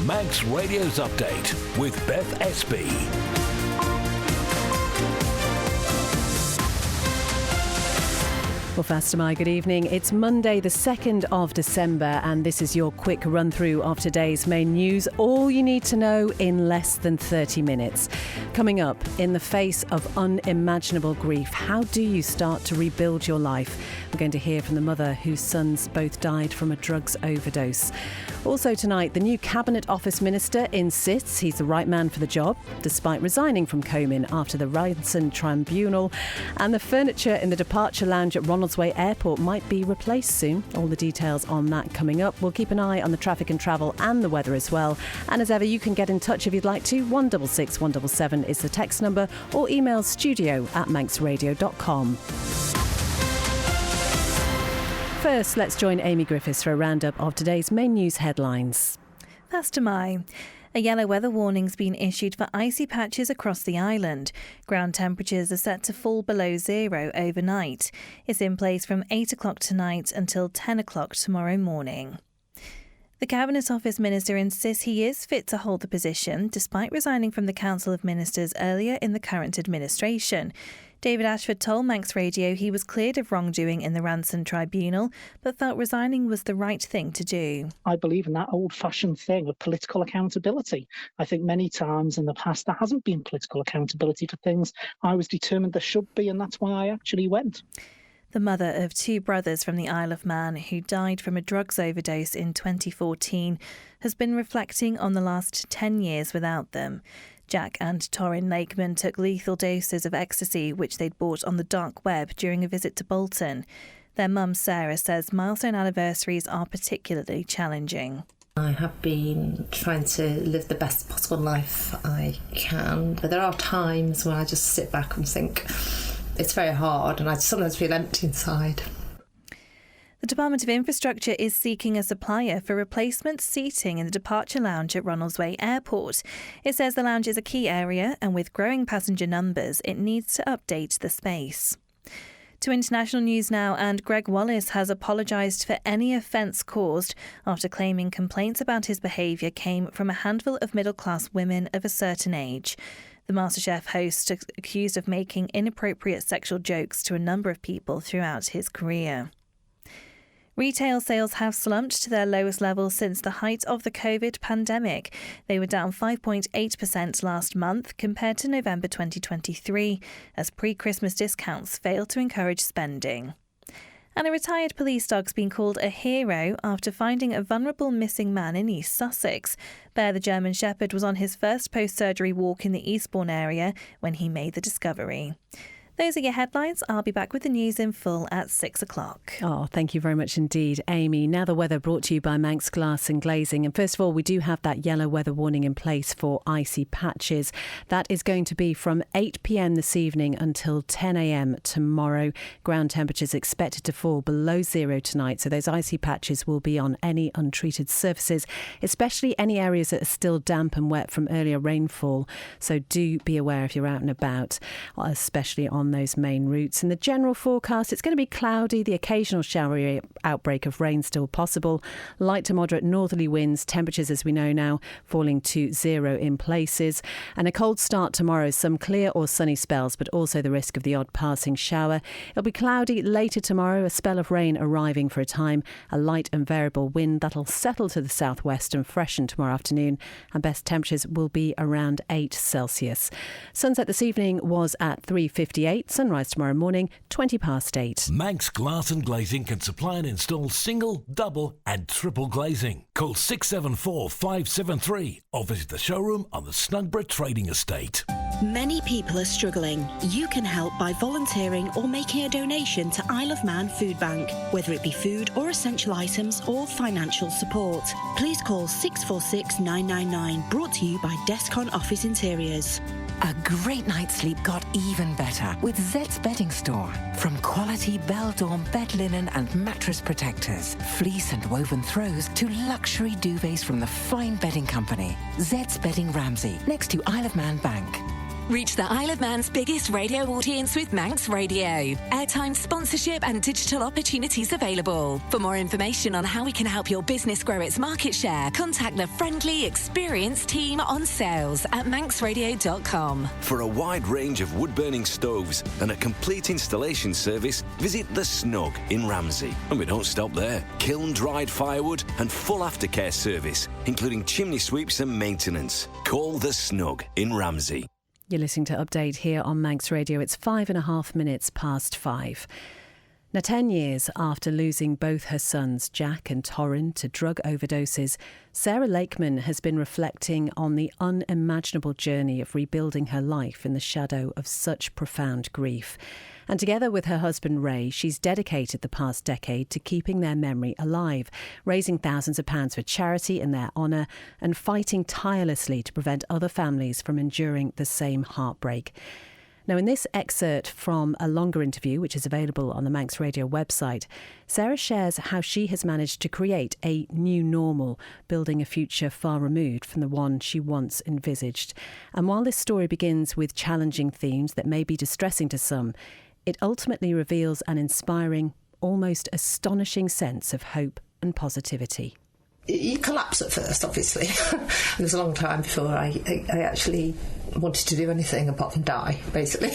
Manx Radio's Update with Beth Espy. Well, Fastamai, good evening. It's Monday, the 2nd of December, and this is your quick run-through of today's main news. All you need to know in less than 30 minutes. Coming up, in the face of unimaginable grief, how do you start to rebuild your life? We're going to hear from the mother whose sons both died from a drugs overdose. Also tonight, the new Cabinet Office Minister insists he's the right man for the job, despite resigning from Comyn after the Ranson Tribunal. And the furniture in the departure lounge at Ronaldsway Airport might be replaced soon. All the details on that coming up. We'll keep an eye on the traffic and travel and the weather as well. And as ever, you can get in touch if you'd like to. 166 177 is the text number, or email studio@manxradio.com. First, let's join Amy Griffiths for a roundup of today's main news headlines. Fastamai. A yellow weather warning's been issued for icy patches across the island. Ground temperatures are set to fall below zero overnight. It's in place from 8 o'clock tonight until 10 o'clock tomorrow morning. The Cabinet Office Minister insists he is fit to hold the position, despite resigning from the Council of Ministers earlier in the current administration. David Ashford told Manx Radio he was cleared of wrongdoing in the Ranson Tribunal, but felt resigning was the right thing to do. I believe in that old-fashioned thing of political accountability. I think many times in the past there hasn't been political accountability for things I was determined there should be, and that's why I actually went. The mother of two brothers from the Isle of Man who died from a drugs overdose in 2014 has been reflecting on the last 10 years without them. Jack and Torrin Lakeman took lethal doses of ecstasy which they'd bought on the dark web during a visit to Bolton. Their mum Sarah says milestone anniversaries are particularly challenging. I have been trying to live the best possible life I can, but there are times when I just sit back and think it's very hard and I sometimes feel empty inside. The Department of Infrastructure is seeking a supplier for replacement seating in the departure lounge at Ronaldsway Airport. It says the lounge is a key area and with growing passenger numbers, it needs to update the space. To international news now, and Greg Wallace has apologised for any offence caused after claiming complaints about his behaviour came from a handful of middle-class women of a certain age. The MasterChef host is accused of making inappropriate sexual jokes to a number of people throughout his career. Retail sales have slumped to their lowest level since the height of the COVID pandemic. They were down 5.8% last month compared to November 2023, as pre-Christmas discounts failed to encourage spending. And a retired police dog's been called a hero after finding a vulnerable missing man in East Sussex. Bear the German Shepherd was on his first post-surgery walk in the Eastbourne area when he made the discovery. Those are your headlines. I'll be back with the news in full at 6 o'clock. Oh, thank you very much indeed, Amy. Now the weather brought to you by Manx Glass and Glazing. And first of all, we do have that yellow weather warning in place for icy patches. That is going to be from 8 p.m. this evening until 10 a.m. tomorrow. Ground temperatures expected to fall below zero tonight. So those icy patches will be on any untreated surfaces, especially any areas that are still damp and wet from earlier rainfall. So do be aware if you're out and about, especially on those main routes. In the general forecast, it's going to be cloudy, the occasional showery outbreak of rain still possible, light to moderate northerly winds, temperatures as we know now falling to zero in places, and a cold start tomorrow, some clear or sunny spells but also the risk of the odd passing shower. It'll be cloudy later tomorrow, a spell of rain arriving for a time, a light and variable wind that'll settle to the southwest and freshen tomorrow afternoon, and best temperatures will be around 8 Celsius. Sunset this evening was at 3:58. Sunrise tomorrow morning, 20 past 8. Manx Glass and Glazing can supply and install single, double and triple glazing. Call 674 573 or visit the showroom on the Snugborough Trading Estate. Many people are struggling. You can help by volunteering or making a donation to Isle of Man Food Bank, whether it be food or essential items or financial support. Please call 646 999, brought to you by Descon Office Interiors. A great night's sleep got even better with Zed's Bedding Store. From quality Bell-Dawn bed linen and mattress protectors, fleece and woven throws to luxury duvets from the fine bedding company. Zed's Bedding Ramsey, next to Isle of Man Bank. Reach the Isle of Man's biggest radio audience with Manx Radio. Airtime, sponsorship and digital opportunities available. For more information on how we can help your business grow its market share, contact the friendly, experienced team on sales at manxradio.com. For a wide range of wood-burning stoves and a complete installation service, visit The Snug in Ramsey. And we don't stop there. Kiln-dried firewood and full aftercare service, including chimney sweeps and maintenance. Call The Snug in Ramsey. You're listening to Update here on Manx Radio. It's 5.5 minutes past 5. Now, 10 years after losing both her sons, Jack and Torrin, to drug overdoses, Sarah Lakeman has been reflecting on the unimaginable journey of rebuilding her life in the shadow of such profound grief. And together with her husband Ray, she's dedicated the past decade to keeping their memory alive, raising thousands of pounds for charity in their honour and fighting tirelessly to prevent other families from enduring the same heartbreak. Now, in this excerpt from a longer interview, which is available on the Manx Radio website, Sarah shares how she has managed to create a new normal, building a future far removed from the one she once envisaged. And while this story begins with challenging themes that may be distressing to some, it ultimately reveals an inspiring, almost astonishing sense of hope and positivity. You collapse at first, obviously. It was a long time before I actually wanted to do anything apart from die, basically.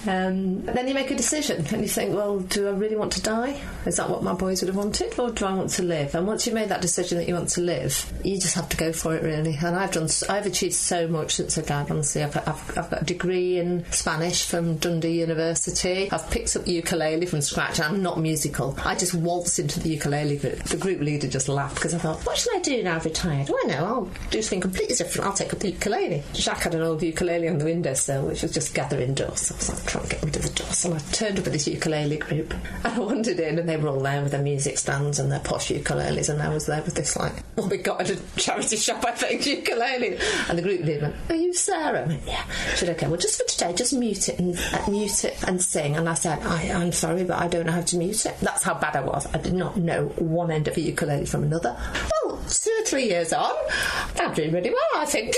Then you make a decision and you think, well, do I really want to die? Is that what my boys would have wanted, or do I want to live? And once you've made that decision that you want to live, you just have to go for it, really. And I've achieved so much since I died, honestly. I've got a degree in Spanish from Dundee University. I've picked up ukulele from scratch. I'm not musical. I just waltzed into the ukulele group. The group leader just laughed because I thought, what should I do now I've retired? Well, no, I'll do something completely different. I'll take up the ukulele. Jack had an old ukulele on the windowsill, which was just gathering dust. So I was like, trying to get rid of the dust. And I turned up at this ukulele group and I wandered in and they were all there with their music stands and their posh ukuleles, and I was there with this, like, what we got at a charity shop, I think, ukulele. And the group leader went, are you Sarah? I went, yeah. She said, OK, well, just for today, just mute it and sing. And I said, I'm sorry, but I don't know how to mute it. That's how bad I was. I did not know one end of a ukulele from another. Well, 2 or 3 years on, I'm doing really well, I think.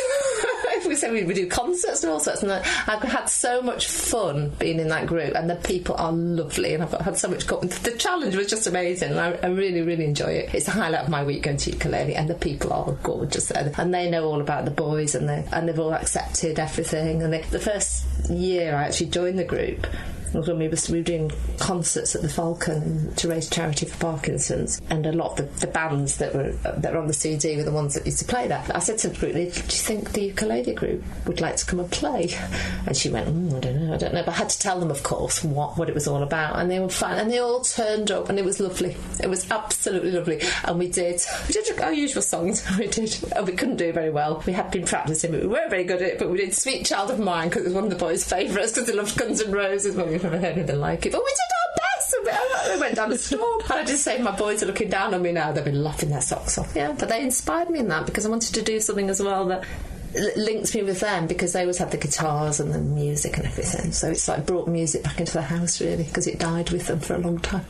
We said we do concerts and all sorts, and I've had so much fun being in that group, and the people are lovely, and I've had so much fun. The challenge was just amazing, and I really, really enjoy it. It's the highlight of my week, going to ukulele, and the people are gorgeous, and they know all about the boys, and they've all accepted everything. And the first year I actually joined the group was when we were doing concerts at the Falcon to raise charity for Parkinson's, and a lot of the bands that were on the CD were the ones that used to play that. I said to the group, do you think the ukulele group would like to come and play? And she went, I don't know. But I had to tell them, of course, what it was all about, and they were fine, and they all turned up, and it was lovely. It was absolutely lovely. And we did our usual songs. We couldn't do very well. We had been practising, but we weren't very good at it. But we did Sweet Child of Mine because it was one of the boys' favourites, because they loved Guns N' Roses. Well, we've never heard anything like it, but we did our best. We went down a storm, and I just say my boys are looking down on me now. They've been laughing their socks off. Yeah, but they inspired me in that, because I wanted to do something as well that links me with them, because they always had the guitars and the music and everything. So it's like brought music back into the house, really, because it died with them for a long time.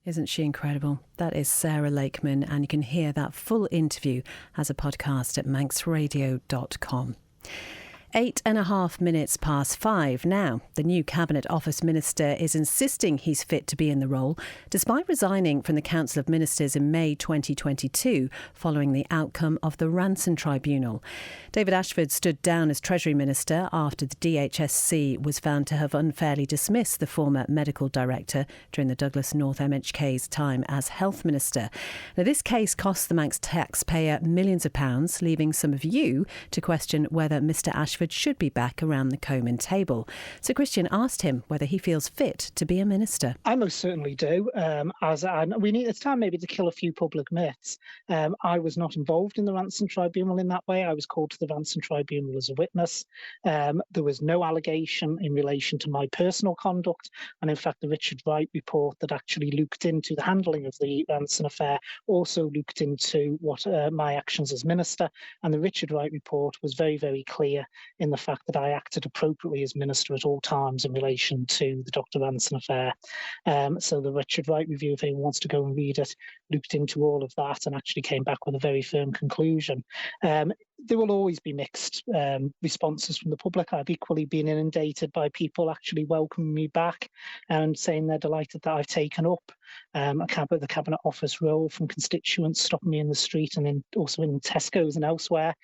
Isn't she incredible? That is Sarah Lakeman, and you can hear that full interview as a podcast at manxradio.com. 8.5 minutes past 5 now. The new Cabinet Office Minister is insisting he's fit to be in the role, despite resigning from the Council of Ministers in May 2022 following the outcome of the Ranson Tribunal. David Ashford stood down as Treasury Minister after the DHSC was found to have unfairly dismissed the former medical director during the Douglas North MHK's time as Health Minister. Now, this case cost the Manx taxpayer millions of pounds, leaving some of you to question whether Mr Ashford should be back around the Comyn table. So Christian asked him whether he feels fit to be a minister. I most certainly do. It's time maybe to kill a few public myths. I was not involved in the Ranson Tribunal in that way. I was called to the Ranson Tribunal as a witness. There was no allegation in relation to my personal conduct, and in fact the Richard Wright report that actually looked into the handling of the Ranson affair also looked into what my actions as minister, and the Richard Wright report was very, very clear in the fact that I acted appropriately as minister at all times in relation to the Dr. Ranson affair. So the Richard Wright review, if anyone wants to go and read it, looked into all of that and actually came back with a very firm conclusion. there will always be mixed responses from the public. I've equally been inundated by people actually welcoming me back and saying they're delighted that I've taken up the Cabinet Office role, from constituents stopping me in the street and also in Tesco's and elsewhere.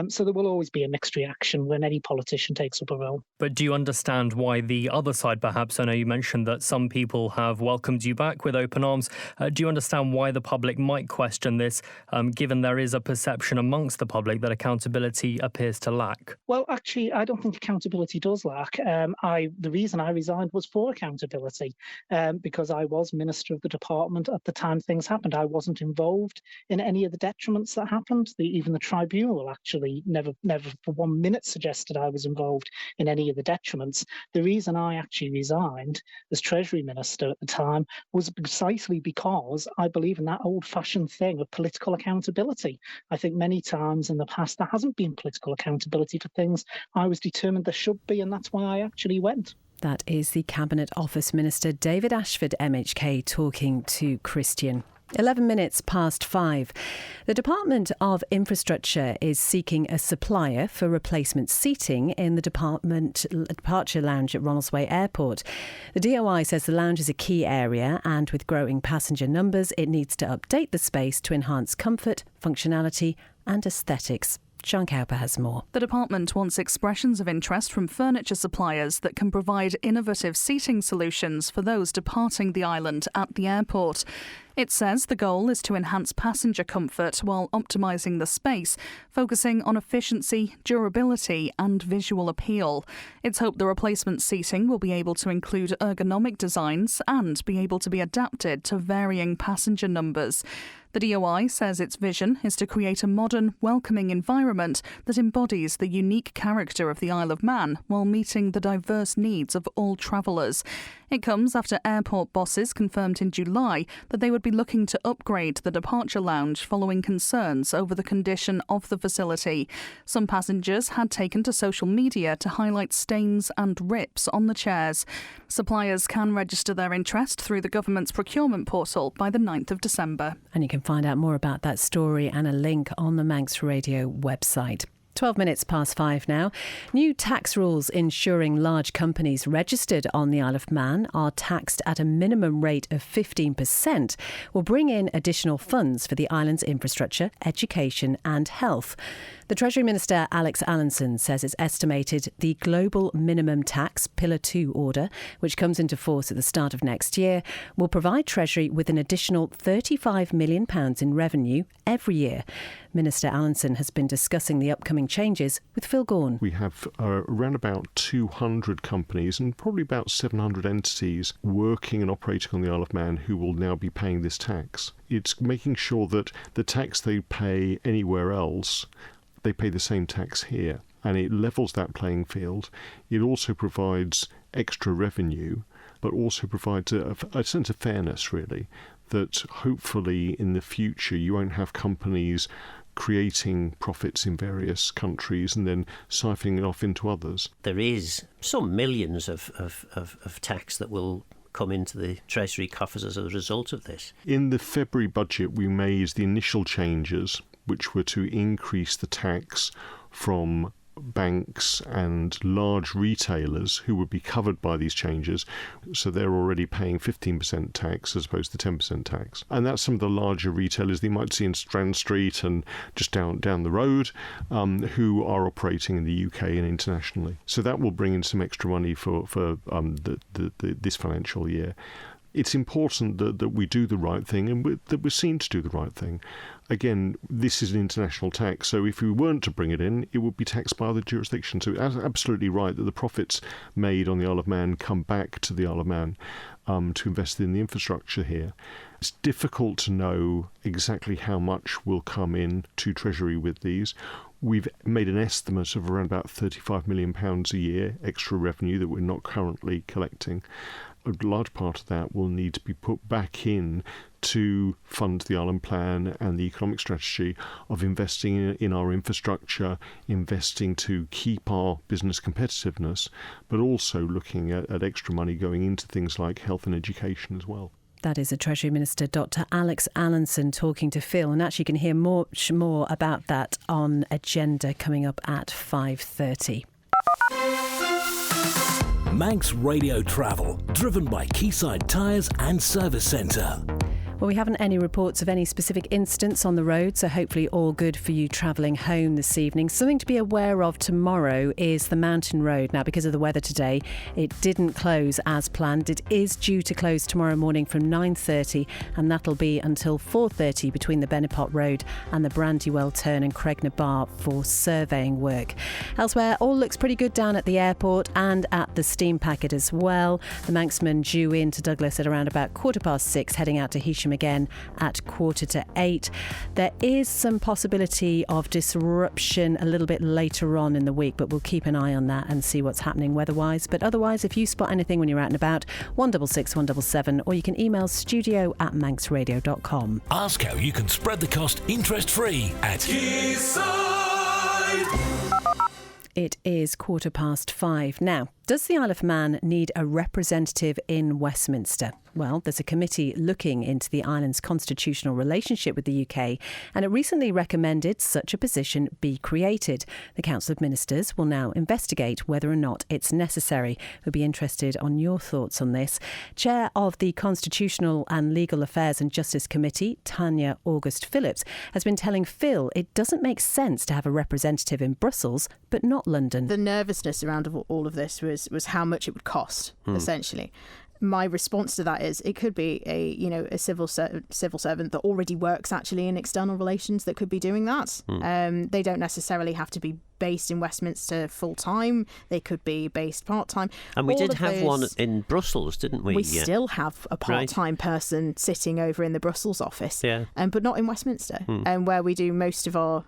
So there will always be a mixed reaction when any politician takes up a role. But do you understand why the other side, perhaps? I know you mentioned that some people have welcomed you back with open arms. Do you understand why the public might question this, given there is a perception amongst the public that accountability appears to lack? Well, actually, I don't think accountability does lack. The reason I resigned was for accountability, because I was Minister of the Department at the time things happened. I wasn't involved in any of the detriments that happened. Even the tribunal actually never for 1 minute suggested I was involved in any of the detriments. The reason I actually resigned as Treasury Minister at the time was precisely because I believe in that old-fashioned thing of political accountability. I think many times in the past there hasn't been political accountability for things. I was determined there should be, and that's why I actually went. That is the Cabinet Office Minister David Ashford, MHK, talking to Christian. 11 minutes past 5. The Department of Infrastructure is seeking a supplier for replacement seating in the departure lounge at Ronaldsway Airport. The DOI says the lounge is a key area, and with growing passenger numbers, it needs to update the space to enhance comfort, functionality and aesthetics. Sean Cowper has more. The department wants expressions of interest from furniture suppliers that can provide innovative seating solutions for those departing the island at the airport. It says the goal is to enhance passenger comfort while optimising the space, focusing on efficiency, durability and visual appeal. It's hoped the replacement seating will be able to include ergonomic designs and be able to be adapted to varying passenger numbers. The DOI says its vision is to create a modern, welcoming environment that embodies the unique character of the Isle of Man while meeting the diverse needs of all travellers. It comes after airport bosses confirmed in July that they would be looking to upgrade the departure lounge following concerns over the condition of the facility. Some passengers had taken to social media to highlight stains and rips on the chairs. Suppliers can register their interest through the government's procurement portal by the 9th of December. And you can find out more about that story and a link on the Manx Radio website. 12 minutes past 5 now. New tax rules ensuring large companies registered on the Isle of Man are taxed at a minimum rate of 15% will bring in additional funds for the island's infrastructure, education and health. The Treasury Minister Alex Allinson says it's estimated the global minimum tax Pillar 2 order, which comes into force at the start of next year, will provide Treasury with an additional £35 million in revenue every year. Minister Allinson has been discussing the upcoming changes with Phil Gaughan. We have around about 200 companies and probably about 700 entities working and operating on the Isle of Man who will now be paying this tax. It's making sure that the tax they pay anywhere else, they pay the same tax here, and it levels that playing field. It also provides extra revenue, but also provides a sense of fairness, really, that hopefully in the future you won't have companies creating profits in various countries and then siphoning it off into others. There is some millions of tax that will come into the Treasury coffers as a result of this. In the February budget, we made the initial changes, which were to increase the tax from banks and large retailers who would be covered by these changes. So they're already paying 15% tax as opposed to 10% tax. And that's some of the larger retailers that you might see in Strand Street and just down the road, who are operating in the UK and internationally. So that will bring in some extra money for this financial year. It's important that we do the right thing and that we're seen to do the right thing. Again, this is an international tax, so if we weren't to bring it in, it would be taxed by other jurisdictions. So it's absolutely right that the profits made on the Isle of Man come back to the Isle of Man to invest in the infrastructure here. It's difficult to know exactly how much will come in to Treasury with these. We've made an estimate of around about £35 million a year extra revenue that we're not currently collecting. A large part of that will need to be put back in to fund the island plan and the economic strategy of investing in our infrastructure, investing to keep our business competitiveness, but also looking at extra money going into things like health and education as well. That is a Treasury Minister, Dr. Alex Allinson, talking to Phil. And actually you can hear much more about that on Agenda coming up at 5:30. Manx Radio Travel, driven by Quayside Tyres and Service Centre. Well, we haven't any reports of any specific incidents on the road, so hopefully all good for you travelling home this evening. Something to be aware of tomorrow is the Mountain Road. Now, because of the weather today, it didn't close as planned. It is due to close tomorrow morning from 9:30, and that'll be until 4:30 between the Benepot Road and the Brandywell Turn and Cregna Bar for surveying work. Elsewhere, all looks pretty good down at the airport and at the steam packet as well. The Manxman due in to Douglas at around about 6:15, heading out to Heysham again at 7:45. There is some possibility of disruption a little bit later on in the week, but we'll keep an eye on that and see what's happening weather-wise. But otherwise, if you spot anything when you're out and about, 166 177, or you can email studio@manxradio.com. Ask how you can spread the cost interest-free at Quayside. It is 5:15. Now, does the Isle of Man need a representative in Westminster? Well, there's a committee looking into the island's constitutional relationship with the UK, and it recently recommended such a position be created. The Council of Ministers will now investigate whether or not it's necessary. We'll be interested on your thoughts on this. Chair of the Constitutional and Legal Affairs and Justice Committee, Tanya August-Phillips, has been telling Phil it doesn't make sense to have a representative in Brussels, but not London. The nervousness around all of this was how much it would cost, essentially. My response to that is it could be a civil servant that already works actually in external relations that could be doing that. They don't necessarily have to be based in Westminster full time. They could be based part time. And we did have one in Brussels, didn't we? We still have a part time person sitting over in the Brussels office, but not in Westminster, where we do most of our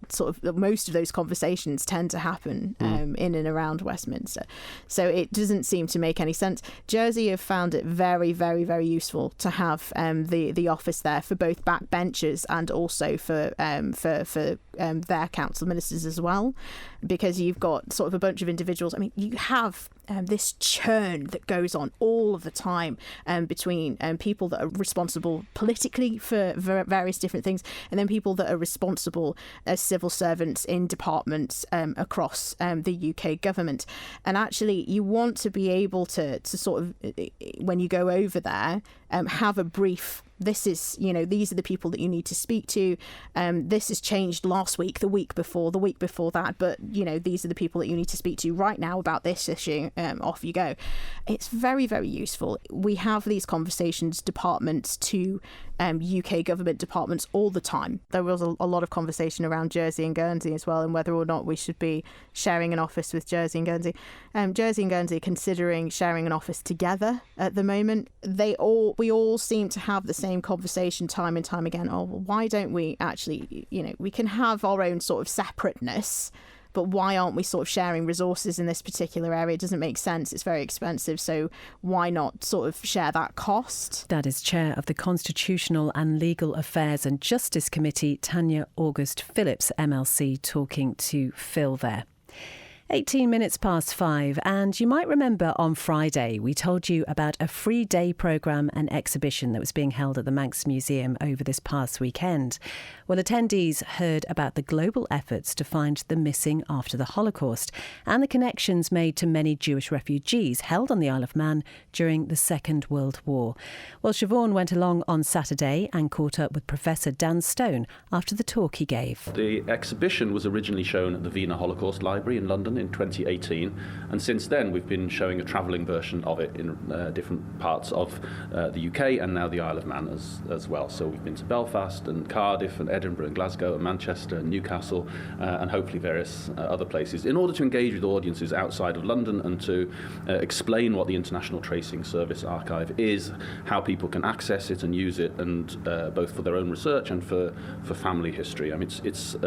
sort of most of those conversations tend to happen in and around Westminster. So it doesn't seem to make any sense. Jersey have found it very, very, very useful to have the office there for both backbenchers and also for their council ministers as well, because you've got sort of a bunch of individuals. I mean, you have this churn that goes on all of the time between people that are responsible politically for various different things, and then people that are responsible as civil servants in departments across the UK government. And actually, you want to be able to sort of, when you go over there, have a brief. This is, these are the people that you need to speak to. This has changed last week, the week before that. But, these are the people that you need to speak to right now about this issue. Off you go. It's very, very useful. We have these conversations, departments to UK government departments all the time. There was a lot of conversation around Jersey and Guernsey as well, and whether or not we should be sharing an office with Jersey and Guernsey. Jersey and Guernsey are considering sharing an office together at the moment. We all seem to have the same conversation time and time again. Oh, well, why don't we actually, we can have our own sort of separateness, but why aren't we sort of sharing resources in this particular area? It doesn't make sense. It's very expensive. So why not sort of share that cost? That is Chair of the Constitutional and Legal Affairs and Justice Committee, Tanya August-Phillips, MLC, talking to Phil there. 18 minutes past 5, and you might remember on Friday we told you about a free day programme and exhibition that was being held at the Manx Museum over this past weekend. Well, attendees heard about the global efforts to find the missing after the Holocaust and the connections made to many Jewish refugees held on the Isle of Man during the Second World War. Well, Siobhan went along on Saturday and caught up with Professor Dan Stone after the talk he gave. The exhibition was originally shown at the Wiener Holocaust Library in London in 2018, and since then we've been showing a travelling version of it in different parts of the UK and now the Isle of Man as well. So we've been to Belfast and Cardiff and Edinburgh and Glasgow and Manchester and Newcastle and hopefully various other places in order to engage with audiences outside of London and to explain what the International Tracing Service Archive is, how people can access it and use it, and both for their own research and for family history. I mean, it's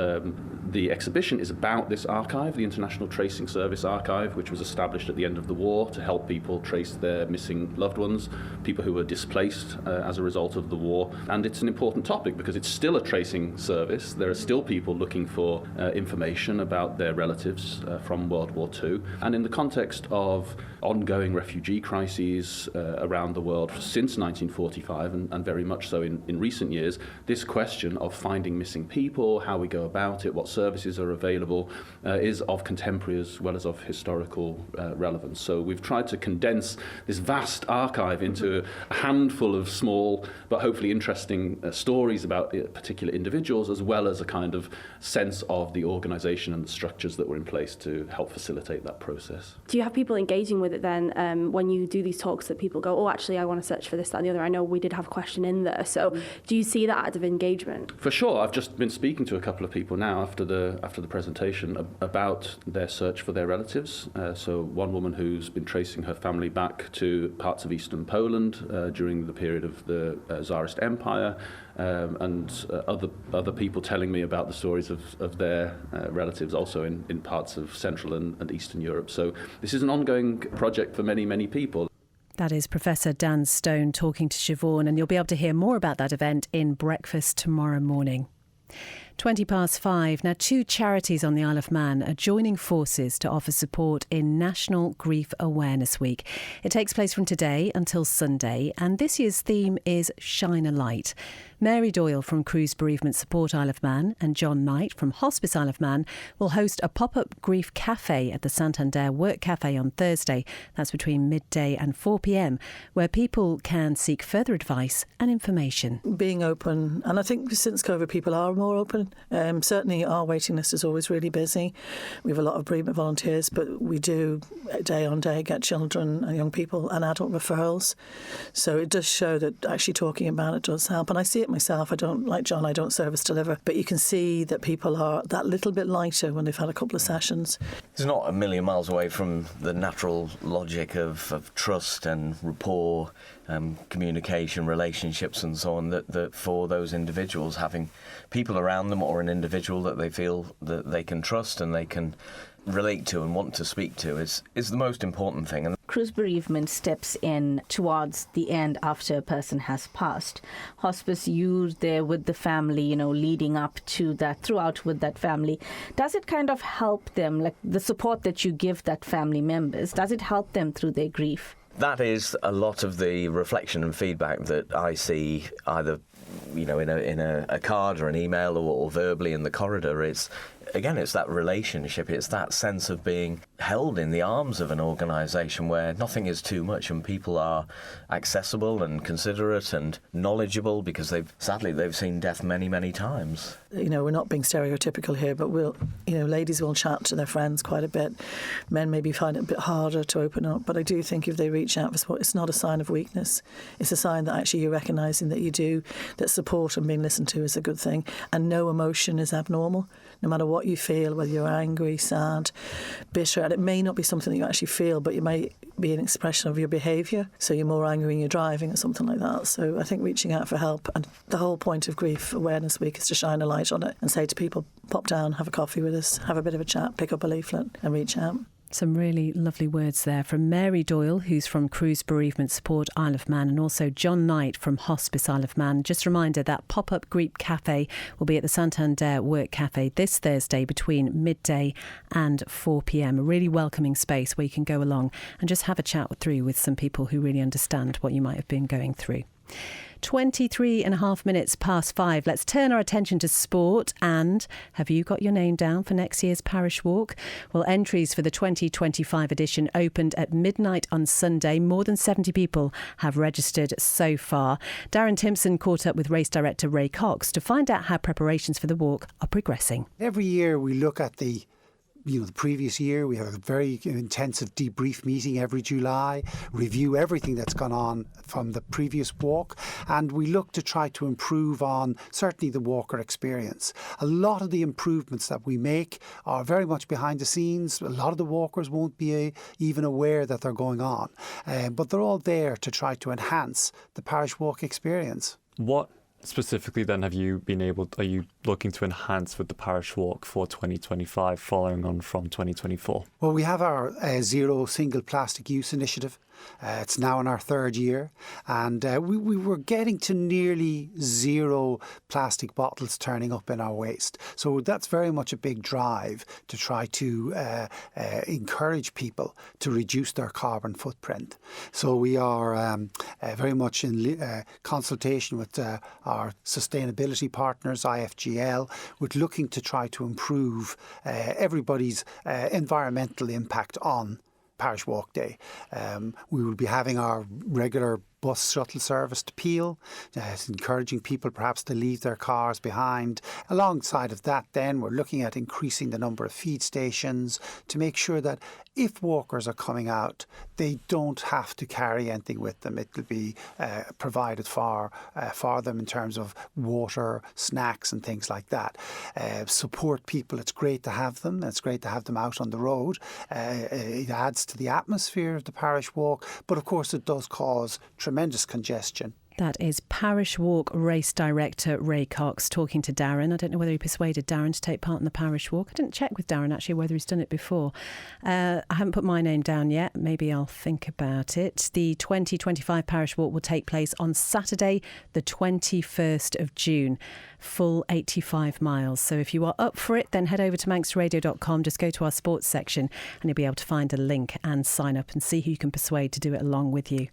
The exhibition is about this archive, the International Tracing Service Archive, which was established at the end of the war to help people trace their missing loved ones, people who were displaced as a result of the war. And it's an important topic because it's still a tracing service. There are still people looking for information about their relatives from World War II. And in the context of ongoing refugee crises around the world since 1945, and very much so in recent years, this question of finding missing people, how we go about it, what services are available, is of contemporary as well as of historical relevance. So we've tried to condense this vast archive into a handful of small but hopefully interesting stories about particular individuals, as well as a kind of sense of the organisation and the structures that were in place to help facilitate that process. Do you have people engaging with it then when you do these talks, that people go, oh, actually, I want to search for this, that and the other? I know we did have a question in there. So do you see that active engagement? For sure. I've just been speaking to a couple of people now after the presentation about their search for their relatives. So one woman who's been tracing her family back to parts of eastern Poland during the period of the Tsarist Empire, and other people telling me about the stories of their relatives also in parts of Central and Eastern Europe. So this is an ongoing project for many, many people. That is Professor Dan Stone talking to Siobhan, and you'll be able to hear more about that event in Breakfast tomorrow morning. 5:20. Now, 2 charities on the Isle of Man are joining forces to offer support in National Grief Awareness Week. It takes place from today until Sunday, and this year's theme is Shine a Light. Mary Doyle from Cruise Bereavement Support Isle of Man and John Knight from Hospice Isle of Man will host a pop-up grief cafe at the Santander Work Cafe on Thursday. That's between midday and 4 p.m, where people can seek further advice and information. Being open, and I think since COVID people are more open. Certainly our waiting list is always really busy. We have a lot of bereavement volunteers, but we do day on day get children and young people and adult referrals. So it does show that actually talking about it does help. And I see it myself. I don't, like John, I don't service deliver, but you can see that people are that little bit lighter when they've had a couple of sessions. It's not a million miles away from the natural logic of trust and rapport, communication, relationships and so on, that for those individuals, having people around them or an individual that they feel that they can trust and they can relate to and want to speak to is the most important thing. Cruise bereavement steps in towards the end after a person has passed. Hospice, you're there with the family, leading up to that, throughout with that family. Does it kind of help them, like the support that you give that family members, does it help them through their grief? That is a lot of the reflection and feedback that I see either in a card or an email or verbally in the corridor. It's that relationship. It's that sense of being held in the arms of an organisation where nothing is too much and people are accessible and considerate and knowledgeable because they've seen death many, many times. We're not being stereotypical here, but ladies will chat to their friends quite a bit. Men maybe find it a bit harder to open up, but I do think if they reach out for support, it's not a sign of weakness. It's a sign that actually you're recognising that support and being listened to is a good thing, and no emotion is abnormal. No matter what you feel, whether you're angry, sad, bitter, and it may not be something that you actually feel, but it may be an expression of your behaviour. So you're more angry when you're driving or something like that. So I think reaching out for help, and the whole point of Grief Awareness Week is to shine a light on it and say to people, pop down, have a coffee with us, have a bit of a chat, pick up a leaflet and reach out. Some really lovely words there from Mary Doyle, who's from Cruise Bereavement Support Isle of Man, and also John Knight from Hospice Isle of Man. Just a reminder that pop-up grief cafe will be at the Santander Work Cafe this Thursday between midday and 4 p.m. A really welcoming space where you can go along and just have a chat through with some people who really understand what you might have been going through. 23.5 past 5. Let's turn our attention to sport. And have you got your name down for next year's Parish Walk? Well, entries for the 2025 edition opened at midnight on Sunday. More than 70 people have registered so far. Darren Timpson caught up with race director Ray Cox to find out how preparations for the walk are progressing. Every year we look at the previous year. We have a very intensive debrief meeting every July, review everything that's gone on from the previous walk, and we look to try to improve on certainly the walker experience. A lot of the improvements that we make are very much behind the scenes. A lot of the walkers won't be even aware that they're going on, but they're all there to try to enhance the parish walk experience. What specifically then are you looking to enhance with the parish walk for 2025 following on from 2024? Well, we have our Zero Single Plastic Use Initiative. It's now in our third year, and we were getting to nearly zero plastic bottles turning up in our waste. So that's very much a big drive to try to encourage people to reduce their carbon footprint. So we are very much in consultation with our sustainability partners, IFGL, with looking to try to improve everybody's environmental impact on Parish Walk Day. We will be having our regular bus shuttle service to Peel, encouraging people perhaps to leave their cars behind. Alongside of that, then, we're looking at increasing the number of feed stations to make sure that if walkers are coming out, they don't have to carry anything with them. It will be provided for them in terms of water, snacks and things like that. Support people. It's great to have them. It's great to have them out on the road. It adds to the atmosphere of the parish walk, but of course it does cause tremendous congestion. That is Parish Walk Race Director Ray Cox talking to Darren. I don't know whether he persuaded Darren to take part in the Parish Walk. I didn't check with Darren actually whether he's done it before. I haven't put my name down yet. Maybe I'll think about it. The 2025 Parish Walk will take place on Saturday, the 21st of June. Full 85 miles. So if you are up for it, then head over to manxradio.com. Just go to our sports section and you'll be able to find a link and sign up and see who you can persuade to do it along with you.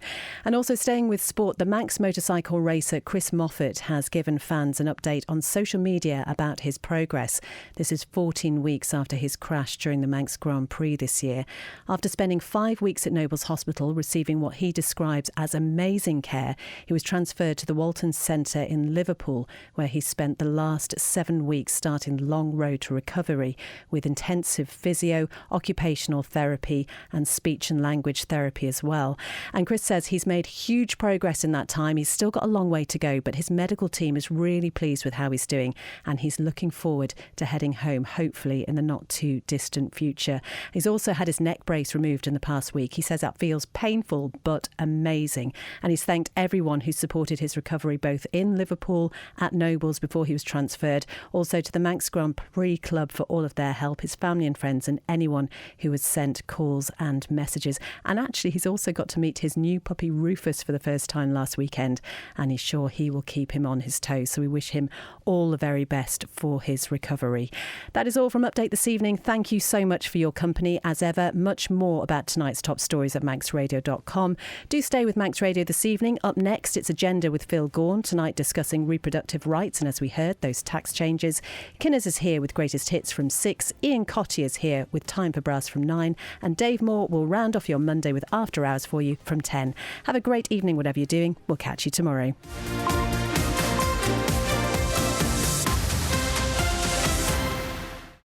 And also staying with sport, the Manx motorcycle racer Chris Moffat has given fans an update on social media about his progress. This is 14 weeks after his crash during the Manx Grand Prix this year. After spending 5 weeks at Nobles Hospital receiving what he describes as amazing care, he was transferred to the Walton Centre in Liverpool, where he spent the last 7 weeks starting the long road to recovery with intensive physio, occupational therapy and speech and language therapy as well. And Chris says he's made huge progress in that time. He's still got a long way to go, but his medical team is really pleased with how he's doing and he's looking forward to heading home, hopefully in the not too distant future. He's also had his neck brace removed in the past week. He says that feels painful but amazing, and he's thanked everyone who supported his recovery both in Liverpool, at Nobles before he was transferred, also to the Manx Grand Prix Club for all of their help, his family and friends and anyone who has sent calls and messages. And actually he's also got to meet his new puppy Rufus for the first time last weekend, and he's sure he will keep him on his toes, so we wish him all the very best for his recovery. That is all from Update this evening. Thank you so much for your company as ever. Much more about tonight's top stories at manxradio.com. Do stay with Manx Radio this evening. Up next, it's Agenda with Phil Gaughan, tonight discussing reproductive rights and, as we heard, those tax changes. Kinners is here with greatest hits from 6. Ian Cottier is here with Time for Brass from 9. And Dave Moore will round off your Monday with After Hours for you from 10. Have a great evening, whatever you're doing. We'll catch you tomorrow.